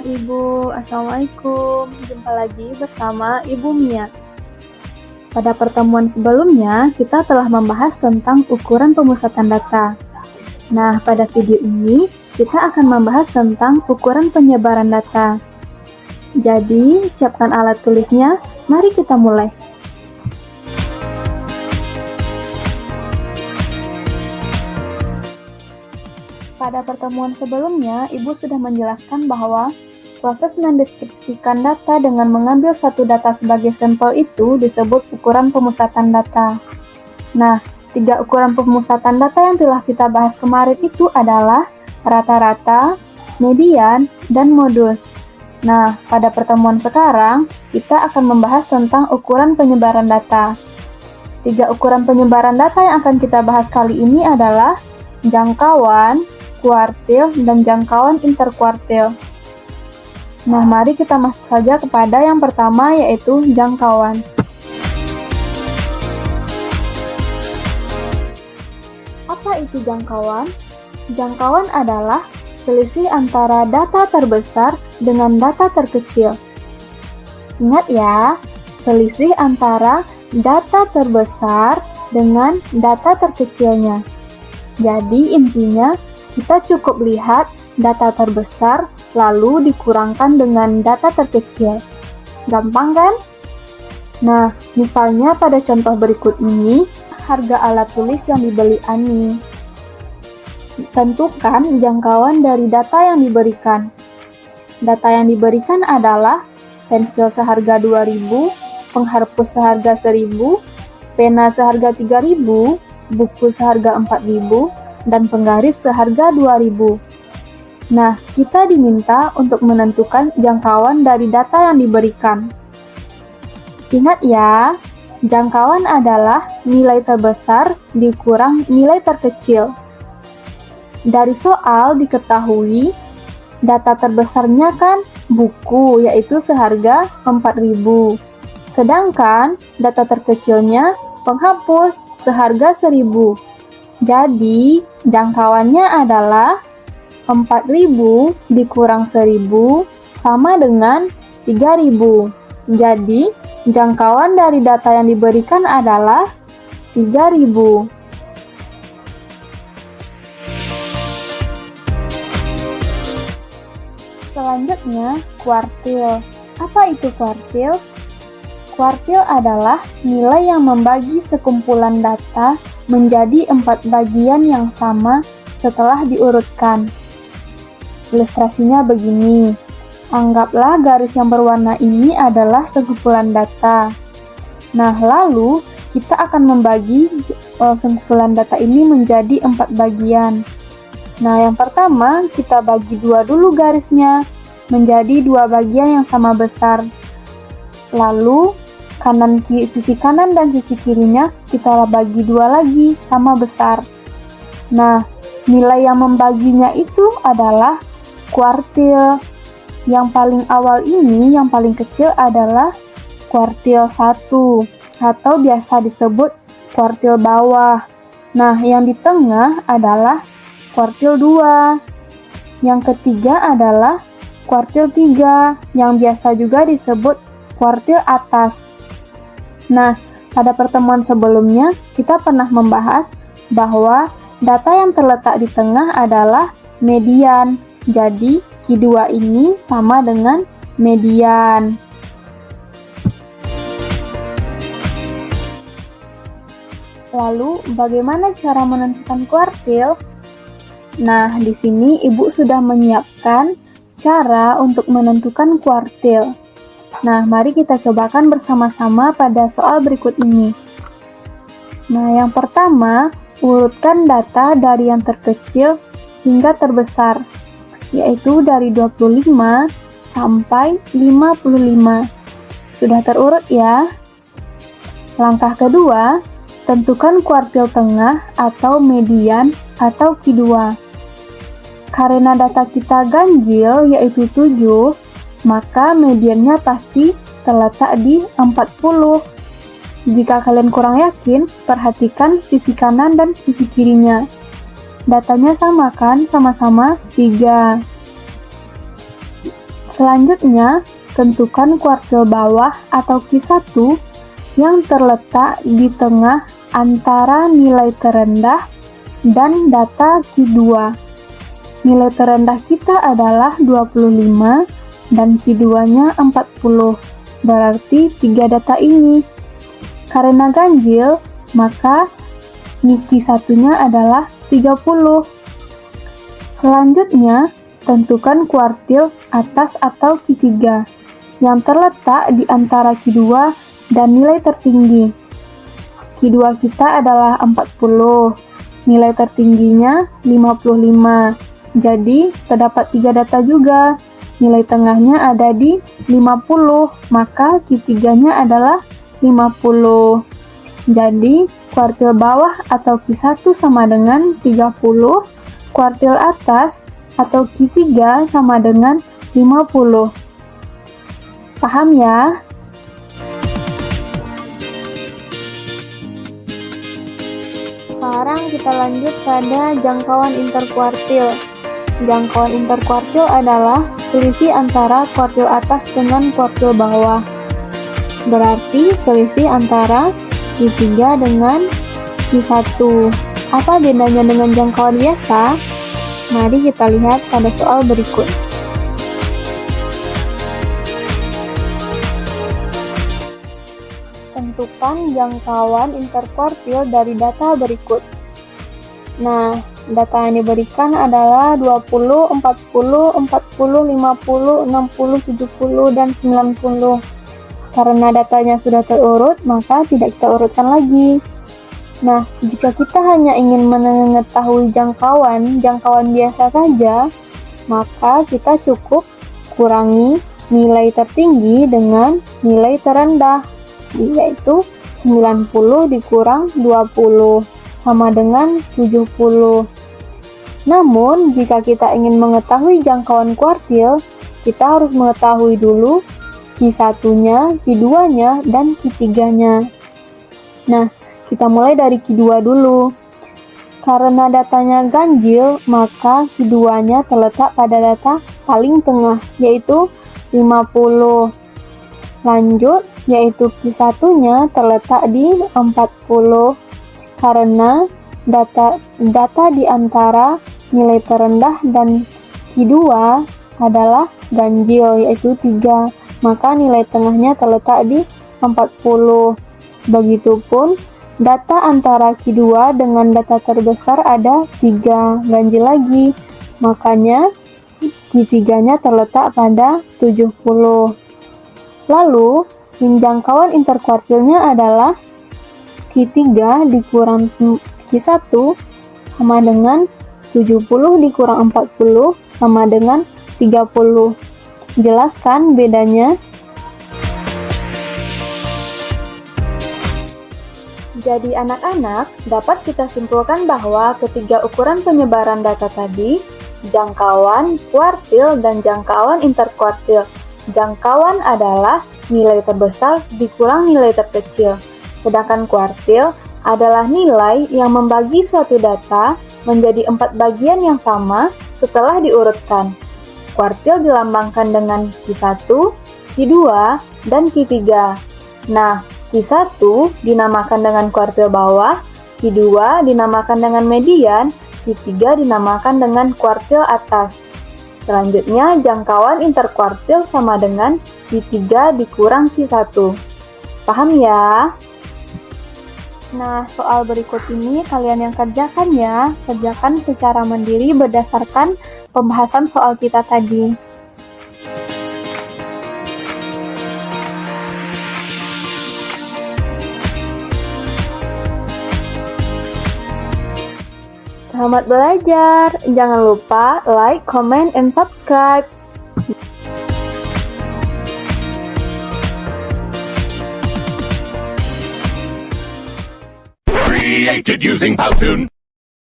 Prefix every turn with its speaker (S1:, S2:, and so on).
S1: Ibu, Assalamualaikum. Jumpa lagi bersama Ibu Mia. Pada pertemuan sebelumnya, kita telah membahas tentang ukuran pemusatan data. Nah, pada video ini, kita akan membahas tentang ukuran penyebaran data. Jadi, siapkan alat tulisnya, mari kita mulai. Pada pertemuan sebelumnya, Ibu sudah menjelaskan bahwa proses mendeskripsikan data dengan mengambil satu data sebagai sampel itu disebut ukuran pemusatan data. Nah, 3 ukuran pemusatan data yang telah kita bahas kemarin itu adalah rata-rata, median, dan modus. Nah, pada pertemuan sekarang, kita akan membahas tentang ukuran penyebaran data. 3 ukuran penyebaran data yang akan kita bahas kali ini adalah jangkauan, kuartil, dan jangkauan interkuartil. Nah, mari kita masuk saja kepada yang pertama, yaitu jangkauan. Apa itu jangkauan? Jangkauan adalah selisih antara data terbesar dengan data terkecil. Ingat ya, selisih antara data terbesar dengan data terkecilnya. Jadi intinya, kita cukup lihat data terbesar lalu dikurangkan dengan data terkecil. Gampang kan? Nah, misalnya pada contoh berikut ini, harga alat tulis yang dibeli Ani. Tentukan jangkauan dari data yang diberikan. Data yang diberikan adalah pensil seharga 2.000, penghapus seharga 1.000, pena seharga 3.000, buku seharga 4.000, dan penggaris seharga 2.000. Nah, kita diminta untuk menentukan jangkauan dari data yang diberikan. Ingat ya, jangkauan adalah nilai terbesar dikurang nilai terkecil. Dari soal diketahui, data terbesarnya kan buku, yaitu seharga 4.000. Sedangkan data terkecilnya penghapus seharga 1.000. Jadi, jangkauannya adalah 4.000 dikurang 1.000 sama dengan 3.000. Jadi, jangkauan dari data yang diberikan adalah 3.000. Selanjutnya, kuartil. Apa itu kuartil? Kuartil adalah nilai yang membagi sekumpulan data menjadi 4 bagian yang sama setelah diurutkan. Ilustrasinya begini. Anggaplah garis yang berwarna ini adalah sekumpulan data. Nah, lalu kita akan membagi sekumpulan data ini menjadi 4 bagian. Nah, yang pertama kita bagi 2 dulu garisnya menjadi 2 bagian yang sama besar. Lalu sisi kanan dan sisi kirinya kita bagi 2 lagi sama besar. Nah, nilai yang membaginya itu adalah kuartil. Yang paling awal ini, yang paling kecil adalah kuartil 1 atau biasa disebut kuartil bawah. Nah, yang di tengah adalah kuartil 2. Yang ketiga adalah kuartil 3 yang biasa juga disebut kuartil atas. Nah, pada pertemuan sebelumnya kita pernah membahas bahwa data yang terletak di tengah adalah median. Jadi, Q2 ini sama dengan median. Lalu, bagaimana cara menentukan kuartil? Nah, di sini Ibu sudah menyiapkan cara untuk menentukan kuartil. Nah, mari kita cobakan bersama-sama pada soal berikut ini. Nah, yang pertama, urutkan data dari yang terkecil hingga terbesar, yaitu dari 25 sampai 55. Sudah terurut ya? Langkah kedua, tentukan kuartil tengah atau median atau Q2. Karena data kita ganjil yaitu 7, maka mediannya pasti terletak di 40. Jika kalian kurang yakin, perhatikan sisi kanan dan sisi kirinya. Datanya sama kan? Sama-sama 3. Selanjutnya, tentukan kuartil bawah atau Q1 yang terletak di tengah antara nilai terendah dan data Q2. Nilai terendah kita adalah 25 dan Q2-nya 40. Berarti 3 data ini. Karena ganjil, maka Q1-nya adalah 30. Selanjutnya, tentukan kuartil atas atau Q3 yang terletak di antara Q2 dan nilai tertinggi. Q2 kita adalah 40, nilai tertingginya 55. Jadi, terdapat 3 data juga. Nilai tengahnya ada di 50, maka Q3-nya adalah 50. Jadi, kuartil bawah atau Q1 sama dengan 30, kuartil atas atau Q3 sama dengan 50. Paham ya? Sekarang kita lanjut pada jangkauan interkuartil. Jangkauan interkuartil adalah selisih antara kuartil atas dengan kuartil bawah. Berarti selisih antara Q3 dengan Q1. Apa bedanya dengan jangkauan biasa? Mari kita lihat pada soal berikut. Tentukan jangkauan interkuartil dari data berikut. Nah, data yang diberikan adalah 20, 40, 40, 50, 60, 70, dan 90. Karena datanya sudah terurut, maka tidak kita urutkan lagi. Nah, jika kita hanya ingin mengetahui jangkauan biasa saja, maka kita cukup kurangi nilai tertinggi dengan nilai terendah, yaitu 90 dikurang 20, sama dengan 70. Namun, jika kita ingin mengetahui jangkauan kuartil, kita harus mengetahui dulu Q1-nya, Q2-nya, dan Q3-nya. Nah, kita mulai dari Q2 dulu. Karena datanya ganjil, maka Q2-nya terletak pada data paling tengah, yaitu 50. Lanjut, yaitu Q1-nya terletak di 40. Karena data di antara nilai terendah dan Q2 adalah ganjil, yaitu 3. Maka nilai tengahnya terletak di 40. Begitupun data antara Q2 dengan data terbesar ada 3, ganjil lagi. Makanya Q3-nya terletak pada 70. Lalu, jangkauan interkuartilnya adalah Q3 dikurang Q1 sama dengan 70 dikurang 40 sama dengan 30. Jelaskan bedanya. Jadi anak-anak, dapat kita simpulkan bahwa ketiga ukuran penyebaran data tadi, jangkauan, kuartil, dan jangkauan interkuartil. Jangkauan adalah nilai terbesar dikurang nilai terkecil, sedangkan kuartil adalah nilai yang membagi suatu data menjadi 4 bagian yang sama setelah diurutkan. Kuartil dilambangkan dengan Q1, Q2, dan Q3. Nah, Q1 dinamakan dengan kuartil bawah, Q2 dinamakan dengan median, Q3 dinamakan dengan kuartil atas. Selanjutnya, jangkauan interkuartil sama dengan Q3 dikurang Q1. Paham ya? Nah, soal berikut ini kalian yang kerjakan ya. Kerjakan secara mandiri berdasarkan pembahasan soal kita tadi. Selamat belajar. Jangan lupa like, comment, and subscribe.
S2: Created using Powtoon.